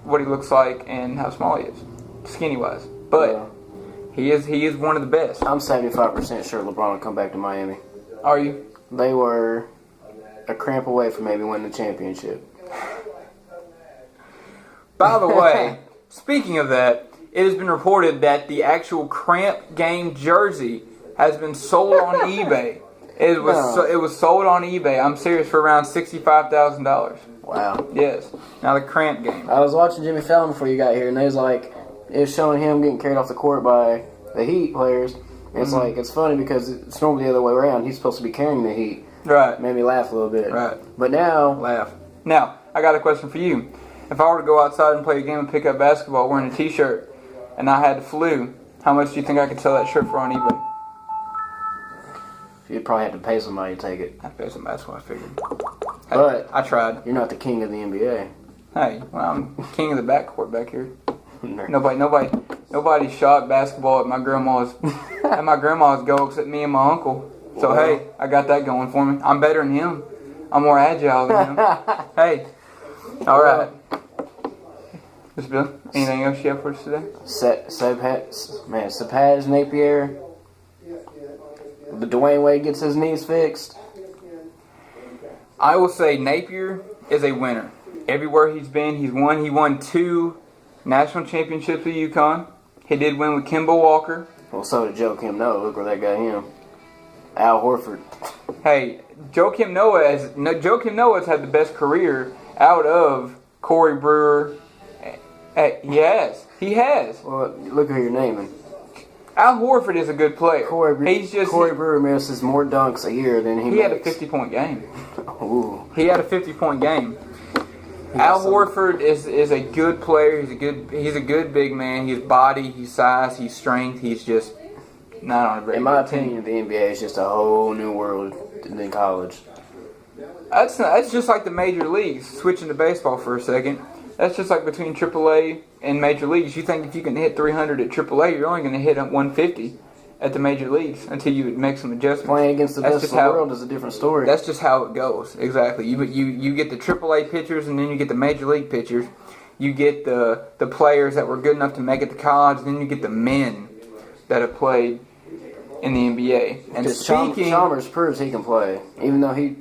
what he looks like and how small he is, skinny wise. But he is one of the best. I'm 75% sure LeBron will come back to Miami. Are you? They were a cramp away from maybe winning the championship. By the way, speaking of that, it has been reported that the actual cramp game jersey has been sold on eBay. It was sold on eBay. I'm serious, for around $65,000. Wow. Yes. Now the cramp game. I was watching Jimmy Fallon before you got here, and they was like, it was showing him getting carried off the court by the Heat players. And it's like, it's funny because it's normally the other way around. He's supposed to be carrying the Heat. Right. Made me laugh a little bit. Right. But now... Laugh. Now, I got a question for you. If I were to go outside and play a game and pick up basketball wearing a t-shirt and I had the flu, how much do you think I could sell that shirt for on eBay? You'd probably have to pay somebody to take it. I'd pay somebody, that's what I figured. But I tried. You're not the king of the NBA. Hey, well, I'm king of the backcourt back here. Nobody shot basketball at my grandma's goal except me and my uncle. So hey, I got that going for me. I'm better than him. I'm more agile than him. Hey, all right. Mr. Bill, anything else you have for us today? Sapaz Napier. The Dwayne Wade gets his knees fixed. I will say Napier is a winner. Everywhere he's been, he's won. He won 2 national championships with UConn. He did win with Kemba Walker. Well, so did Joakim Noah. Look where that got him. Al Horford. Hey, Joakim Noah's had the best career out of Corey Brewer. He has. Well, look who you're naming. Al Horford is a good player. Corey Brewer misses more dunks a year than he makes. He had a 50-point game. Ooh. He had a 50-point game. Al Horford is a good player. He's a good big man. He's body, he's size, he's strength. He's just not on a very. In my opinion, the NBA is just a whole new world than college. That's just like the major leagues. Switching to baseball for a second. That's just like between AAA and major leagues. You think if you can hit 300 at AAA, you're only going to hit 150 at the major leagues until you make some adjustments. Playing against the best in the world is a different story. That's just how it goes. Exactly. You get the AAA pitchers, and then you get the major league pitchers. You get the players that were good enough to make it to college, and then you get the men that have played in the NBA. And Chalmers proves he can play, even though he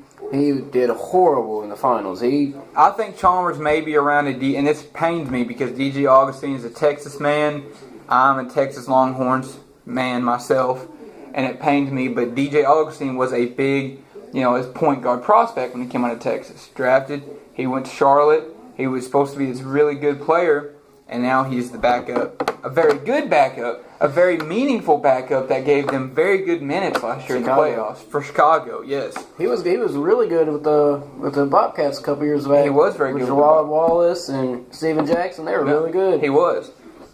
did horrible in the finals. I think Chalmers may be around and this pains me because DJ Augustine is a Texas man. I'm a Texas Longhorns man myself, and it pains me. But DJ Augustine was a big, his point guard prospect when he came out of Texas. Drafted, he went to Charlotte. He was supposed to be this really good player, and now he's the backup. A very good backup, a very meaningful backup that gave them very good minutes last year in the playoffs for Chicago. Yes, he was really good with the Bobcats a couple years back. He was very good. Jawad Wallace and Steven Jackson, they were really good. He was,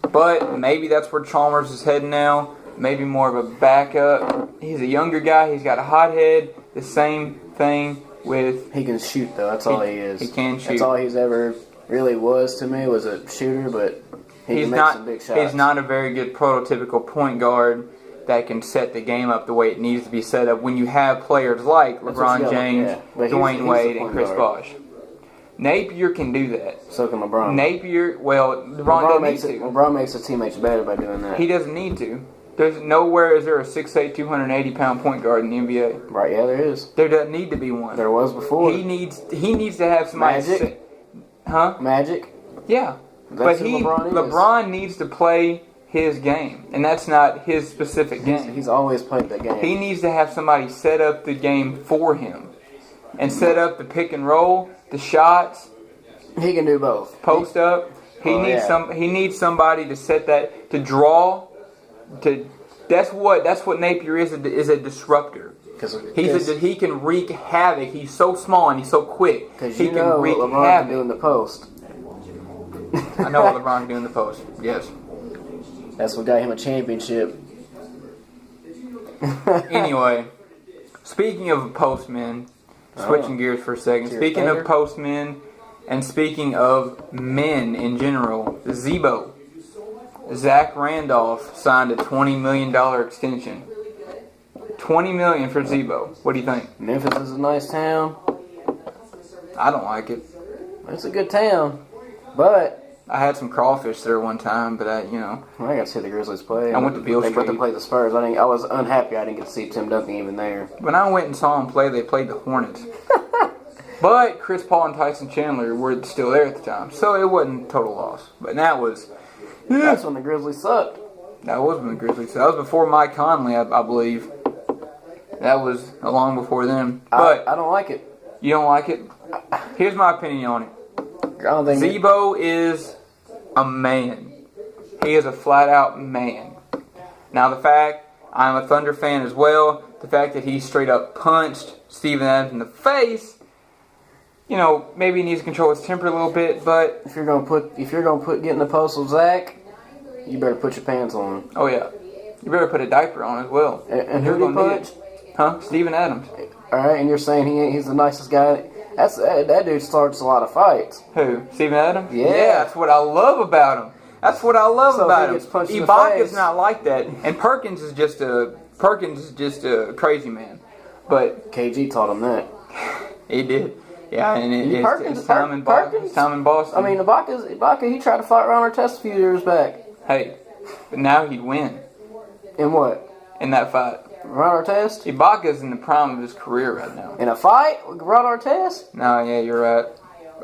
but maybe that's where Chalmers is heading now. Maybe more of a backup. He's a younger guy. He's got a hot head. The same thing with. He can shoot though. That's all he is. He can shoot. That's all he's ever really was to me, was a shooter, but he can make some big shots. He's not a very good prototypical point guard that can set the game up the way it needs to be set up when you have players like LeBron James, Dwayne Wade, and Chris Bosh. Napier can do that. So can LeBron. LeBron doesn't need to. LeBron makes his teammates better by doing that. He doesn't need to. There's nowhere is there a 6'8", 280-pound point guard in the NBA. Right, yeah, there is. There doesn't need to be one. There was before. He needs to have somebody. Magic? Magic? Yeah. That's who LeBron is. LeBron needs to play his game, and that's not his specific game. He's always played that game. He needs to have somebody set up the game for him and set up the pick and roll, the shots. He can do both. Post up. He needs somebody to set that, to draw. That's what Napier is a disruptor. He can wreak havoc. He's so small and he's so quick. He can wreak havoc. Can do in the post. I know what LeBron can do in the post. Yes. That's what got him a championship. Anyway, speaking of postmen, switching gears for a second. Speaking of postmen and speaking of men in general, Zebo. Zach Randolph signed a $20 million extension. $20 million for Zebo. What do you think? Memphis is a nice town. I don't like it. It's a good town, but I had some crawfish there one time, but I got to see the Grizzlies play. I went to Beale They Street. play the Spurs. I was unhappy I didn't get to see Tim Duncan even there. When I went and saw them play, they played the Hornets. But Chris Paul and Tyson Chandler were still there at the time, so it wasn't total loss. But that was... That's when the Grizzlies sucked. That was when the Grizzlies... That was before Mike Conley, I believe. That was long before them. But I don't like it. You don't like it? Here's my opinion on it. I don't think Zebo is a man. He is a flat-out man. Now, the fact I'm a Thunder fan as well, the fact that he straight up punched Steven Adams in the face, maybe he needs to control his temper a little bit, but if you're gonna put get in the post with Zach, you better put your pants on. Oh yeah, you better put a diaper on as well. And who did he punch? Huh? Steven Adams. All right, and you're saying he's the nicest guy. That dude starts a lot of fights. Who? Steven Adams? Yeah. That's what I love about him. That's what I love about him. Ibaka's not like that, and Perkins is just a crazy man. But KG taught him that. He did. Yeah, and it's time in Perkins. It's time in Boston. I mean, Ibaka, he tried to fight Ron Artest a few years back. Hey, but now he'd win. In what? In that fight. Ron Artest? Ibaka's in the prime of his career right now. In a fight with Ron Artest? No, yeah, you're right.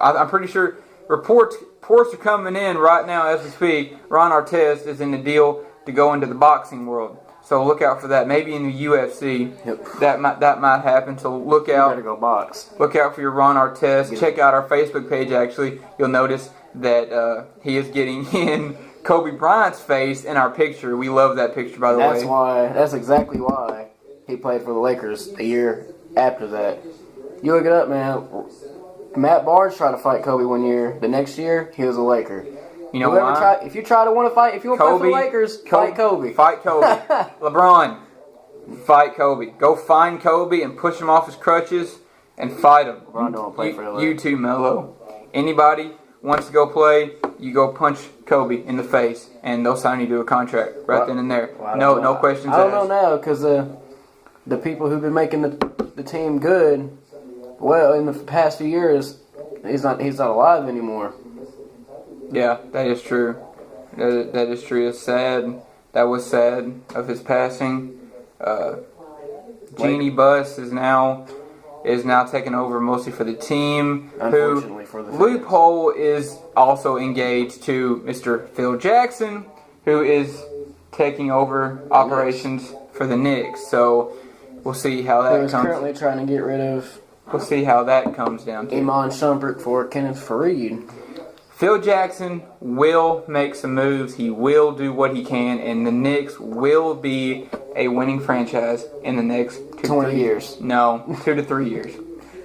I'm pretty sure reports are coming in right now as we speak. Ron Artest is in the deal to go into the boxing world. So look out for that. Maybe in the UFC, that might happen. So look out. You better go box. Look out for your Ron Artest. Check out our Facebook page. Actually, you'll notice that he is getting in Kobe Bryant's face in our picture. We love that picture, by the way. That's exactly why he played for the Lakers a year after that. You look it up, man. Matt Barnes tried to fight Kobe one year. The next year, he was a Laker. You know why? If you want to play for the Lakers, fight Kobe. Fight Kobe. LeBron, fight Kobe. Go find Kobe and push him off his crutches and fight him. LeBron don't play for the Lakers. You too, Melo. Anybody wants to go play, you go punch Kobe in the face, and they'll sign you to a contract right then and there. Well, no questions asked. I don't know now because the people who've been making the team good, well, in the past few years, he's not alive anymore. Yeah, that is true. That is true. It's sad. That was sad of his passing. Jeannie Buss is now taking over mostly for the team. Unfortunately for the fans. Loophole is also engaged to Mr. Phil Jackson, who is taking over operations for the Knicks. So we'll see how that comes. Currently trying to get rid of. We'll see how that comes down to. Iman Shumpert for Kenneth Faried. Phil Jackson will make some moves. He will do what he can, and the Knicks will be a winning franchise in the next 20 years. No, 2 to 3 years.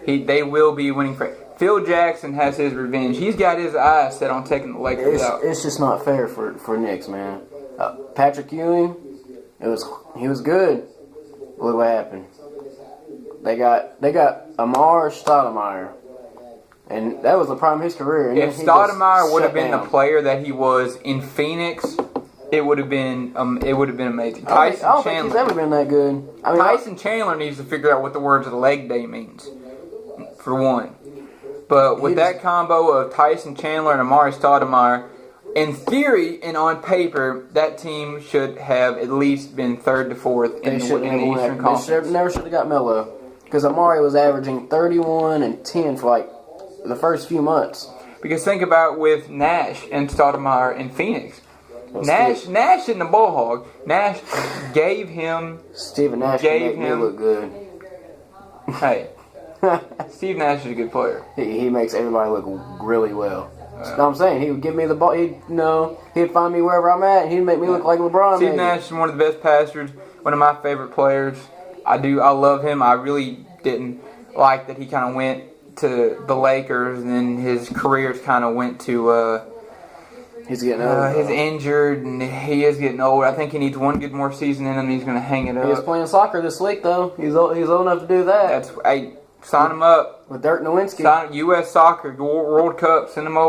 They will be winning. Phil Jackson has his revenge. He's got his eyes set on taking the Lakers out. It's just not fair for Knicks, man. Patrick Ewing, he was good. Look what happened. They got Amar Stoudemire. And that was the prime of his career. And if Stoudemire would have been the player that he was in Phoenix, it would have been amazing. I don't think he's ever been that good. Tyson Chandler needs to figure out what the words of the leg day means, for one. But with that combo of Tyson Chandler and Amari Stoudemire, in theory and on paper, that team should have at least been 3rd to 4th in the Eastern Conference. They never should have got Melo. Because Amari was averaging 31 and 10 for the first few months. Because think about with Nash and Stoudemire in Phoenix. Nash in the ball hog. Nash gave him. Steve Nash made me look good. Hey, Steve Nash is a good player. He makes everybody look really well. That's what I'm saying. He would give me the ball. He'd find me wherever I'm at. And he'd make me look like LeBron. Steve Nash is one of the best passers. One of my favorite players. I love him. I really didn't like that he kind of went to the Lakers, and then his career kind of went to. He's getting old. He's injured, and he is getting old. I think he needs one good more season in him. He's going to hang it up. He was playing soccer this week, though. He's old enough to do that. Sign him up with Dirk Nowitzki. Sign U.S. Soccer World Cup. Send him over.